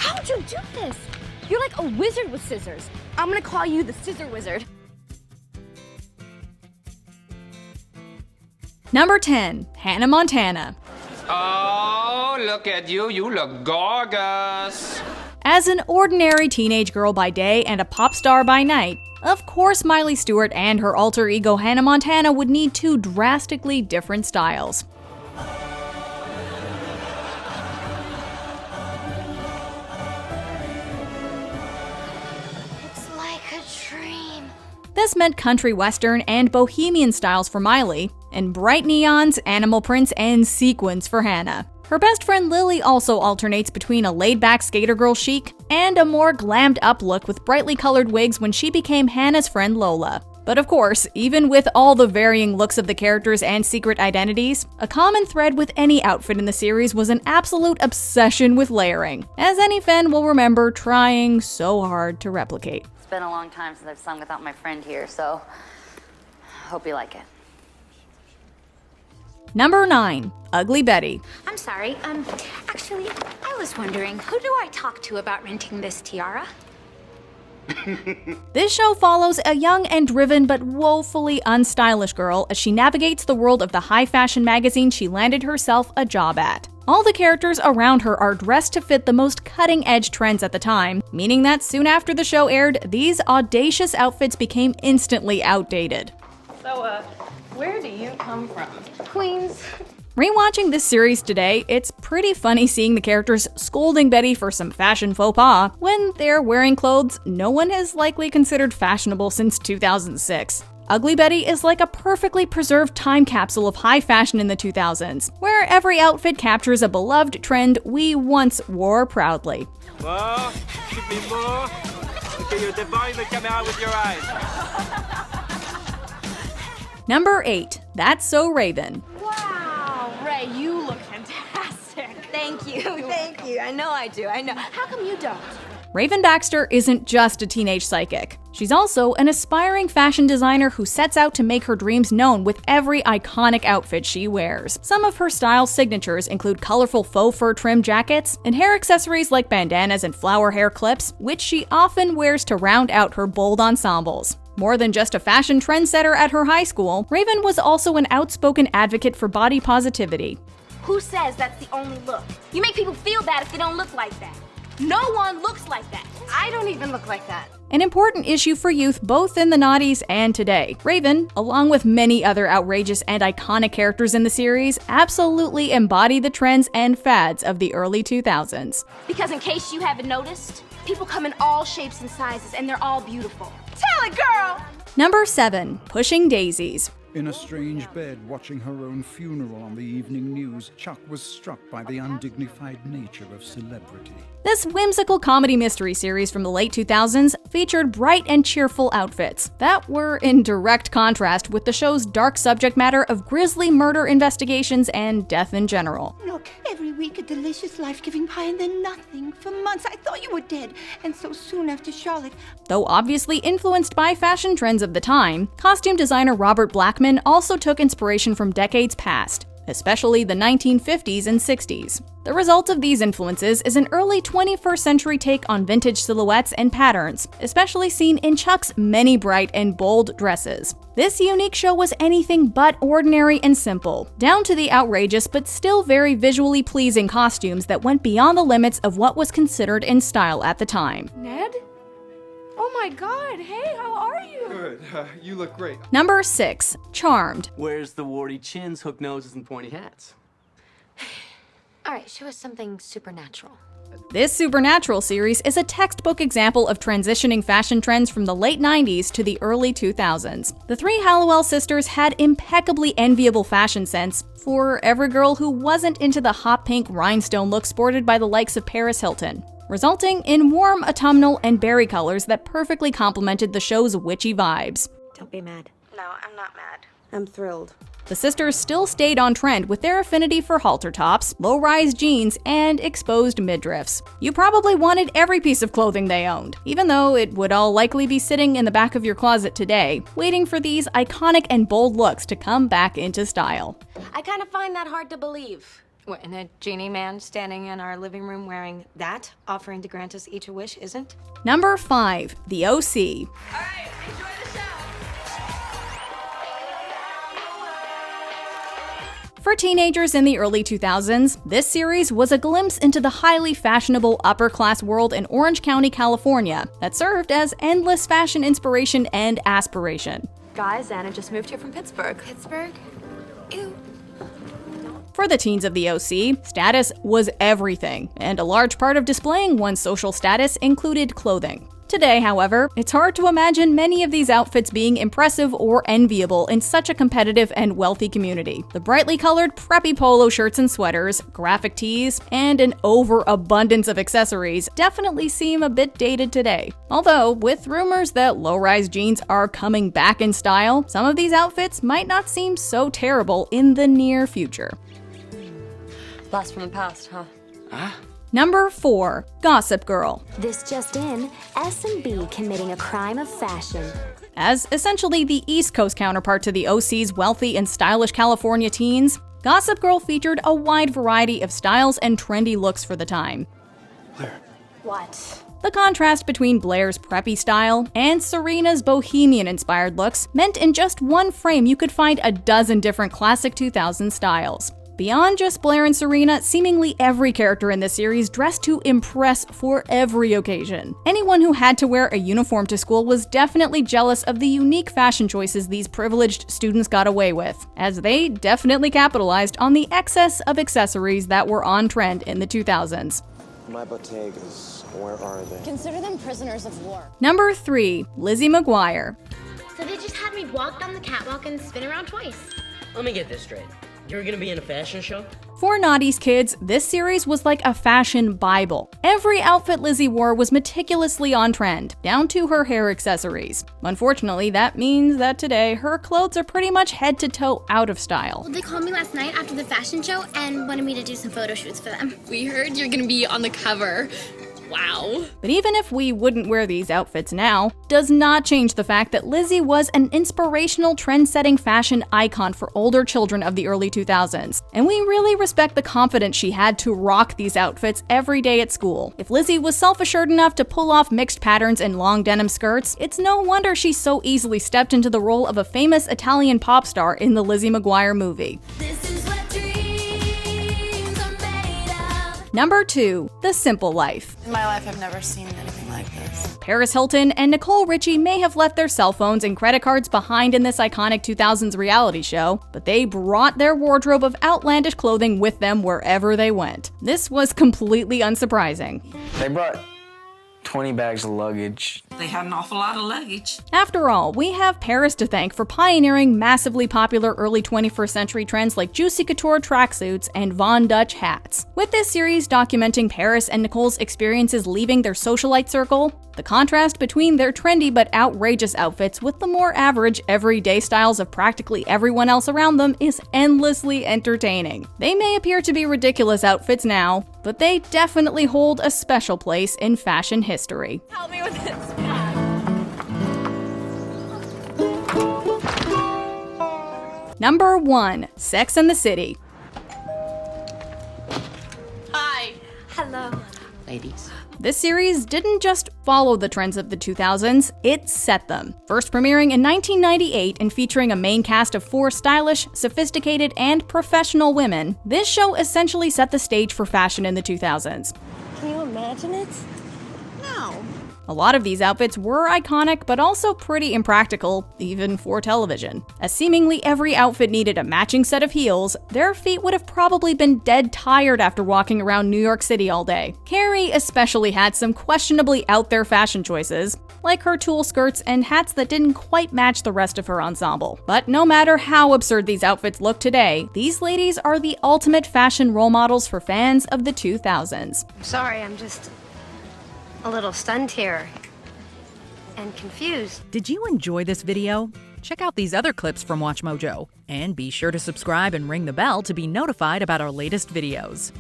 How'd you do this? You're like a wizard with scissors. I'm gonna call you the Scissor Wizard. Number 10. Hannah Montana. Oh, look at you. You look gorgeous. As an ordinary teenage girl by day and a pop star by night, of course Miley Stewart and her alter ego Hannah Montana would need two drastically different styles. It's like a dream. This meant country western and bohemian styles for Miley, and bright neons, animal prints, and sequins for Hannah. Her best friend Lily also alternates between a laid-back skater girl chic and a more glammed-up look with brightly colored wigs when she became Hannah's friend Lola. But of course, even with all the varying looks of the characters and secret identities, a common thread with any outfit in the series was an absolute obsession with layering, as any fan will remember trying so hard to replicate. It's been a long time since I've sung without my friend here, so hope you like it. Number 9. Ugly Betty. I'm sorry, actually, I was wondering, who do I talk to about renting this tiara? This show follows a young and driven but woefully unstylish girl as she navigates the world of the high fashion magazine she landed herself a job at. All the characters around her are dressed to fit the most cutting-edge trends at the time, meaning that soon after the show aired, these audacious outfits became instantly outdated. So, where do you come from? Queens. Rewatching this series today, it's pretty funny seeing the characters scolding Betty for some fashion faux pas when they're wearing clothes no one has likely considered fashionable since 2006. Ugly Betty is like a perfectly preserved time capsule of high fashion in the 2000s, where every outfit captures a beloved trend we once wore proudly. More, give me more. Okay, you divine the camera with your eyes. Number 8. That's So Raven. Wow, Ray, you look fantastic. Thank you, thank you. I know I do, I know. How come you don't? Raven Baxter isn't just a teenage psychic. She's also an aspiring fashion designer who sets out to make her dreams known with every iconic outfit she wears. Some of her style signatures include colorful faux fur trim jackets and hair accessories like bandanas and flower hair clips, which she often wears to round out her bold ensembles. More than just a fashion trendsetter at her high school, Raven was also an outspoken advocate for body positivity. Who says that's the only look? You make people feel bad if they don't look like that. No one looks like that. I don't even look like that. An important issue for youth both in the noughties and today. Raven, along with many other outrageous and iconic characters in the series, absolutely embody the trends and fads of the early 2000s. Because in case you haven't noticed, people come in all shapes and sizes and they're all beautiful. Tell it, girl! Number 7. Pushing Daisies. In a strange bed, watching her own funeral on the evening news, Chuck was struck by the undignified nature of celebrity. This whimsical comedy mystery series from the late 2000s featured bright and cheerful outfits that were in direct contrast with the show's dark subject matter of grisly murder investigations and death in general. Look, every week a delicious life-giving pie and then nothing. For months I thought you were dead, and so soon after Charlotte. Though obviously influenced by fashion trends of the time, costume designer Robert Blackman also took inspiration from decades past, especially the 1950s and 60s. The result of these influences is an early 21st century take on vintage silhouettes and patterns, especially seen in Chuck's many bright and bold dresses. This unique show was anything but ordinary and simple, down to the outrageous but still very visually pleasing costumes that went beyond the limits of what was considered in style at the time. Ned? Oh my god, hey, how are you? Good, you look great. Number 6. Charmed. Where's the warty chins, hook noses, and pointy hats? All right, show us something supernatural. This Supernatural series is a textbook example of transitioning fashion trends from the late 90s to the early 2000s. The three Hallowell sisters had impeccably enviable fashion sense for every girl who wasn't into the hot pink rhinestone look sported by the likes of Paris Hilton, resulting in warm autumnal and berry colors that perfectly complemented the show's witchy vibes. Don't be mad. No, I'm not mad. I'm thrilled. The sisters still stayed on trend with their affinity for halter tops, low-rise jeans, and exposed midriffs. You probably wanted every piece of clothing they owned, even though it would all likely be sitting in the back of your closet today, waiting for these iconic and bold looks to come back into style. I kind of find that hard to believe. What, and a genie man standing in our living room wearing that, offering to grant us each a wish, isn't? Number 5. The O.C. For teenagers in the early 2000s, this series was a glimpse into the highly fashionable upper-class world in Orange County, California, that served as endless fashion inspiration and aspiration. Guys, Anna just moved here from Pittsburgh. Pittsburgh? Ew. For the teens of the OC, status was everything, and a large part of displaying one's social status included clothing. Today, however, it's hard to imagine many of these outfits being impressive or enviable in such a competitive and wealthy community. The brightly colored, preppy polo shirts and sweaters, graphic tees, and an overabundance of accessories definitely seem a bit dated today. Although, with rumors that low-rise jeans are coming back in style, some of these outfits might not seem so terrible in the near future. Blast from the past, huh? Number 4. Gossip Girl. This just in, S&B committing a crime of fashion. As essentially the East Coast counterpart to the OC's wealthy and stylish California teens, Gossip Girl featured a wide variety of styles and trendy looks for the time. Blair. What? The contrast between Blair's preppy style and Serena's bohemian-inspired looks meant in just one frame you could find a dozen different classic 2000s styles. Beyond just Blair and Serena, seemingly every character in this series dressed to impress for every occasion. Anyone who had to wear a uniform to school was definitely jealous of the unique fashion choices these privileged students got away with, as they definitely capitalized on the excess of accessories that were on trend in the 2000s. My bodegas, where are they? Consider them prisoners of war. Number 3. Lizzie McGuire. So they just had me walk down the catwalk and spin around twice. Let me get this straight. You're gonna be in a fashion show? For Naughty's kids, this series was like a fashion bible. Every outfit Lizzie wore was meticulously on trend, down to her hair accessories. Unfortunately, that means that today, her clothes are pretty much head to toe out of style. Well, they called me last night after the fashion show and wanted me to do some photo shoots for them. We heard you're gonna be on the cover. Wow. But even if we wouldn't wear these outfits now, does not change the fact that Lizzie was an inspirational trend-setting fashion icon for older children of the early 2000s. And we really respect the confidence she had to rock these outfits every day at school. If Lizzie was self-assured enough to pull off mixed patterns and long denim skirts, it's no wonder she so easily stepped into the role of a famous Italian pop star in the Lizzie McGuire movie. Number 2. The Simple Life. In my life, I've never seen anything like this. Paris Hilton and Nicole Richie may have left their cell phones and credit cards behind in this iconic 2000s reality show, but they brought their wardrobe of outlandish clothing with them wherever they went. This was completely unsurprising. They brought 20 bags of luggage. They had an awful lot of luggage. After all, we have Paris to thank for pioneering massively popular early 21st century trends like juicy couture tracksuits and Von Dutch hats. With this series documenting Paris and Nicole's experiences leaving their socialite circle, the contrast between their trendy but outrageous outfits with the more average, everyday styles of practically everyone else around them is endlessly entertaining. They may appear to be ridiculous outfits now, but they definitely hold a special place in fashion history. Help me with this. Number 1. Sex and the City. Hi. Hello. Ladies. This series didn't just follow the trends of the 2000s, it set them. First premiering in 1998 and featuring a main cast of 4 stylish, sophisticated, and professional women, this show essentially set the stage for fashion in the 2000s. Can you imagine it? No. A lot of these outfits were iconic, but also pretty impractical, even for television. As seemingly every outfit needed a matching set of heels, their feet would have probably been dead tired after walking around New York City all day. Carrie especially had some questionably out there fashion choices, like her tulle skirts and hats that didn't quite match the rest of her ensemble. But no matter how absurd these outfits look today, these ladies are the ultimate fashion role models for fans of the 2000s. I'm sorry, I'm just a little stunned here and confused. Did you enjoy this video? Check out these other clips from MsMojo, and be sure to subscribe and ring the bell to be notified about our latest videos.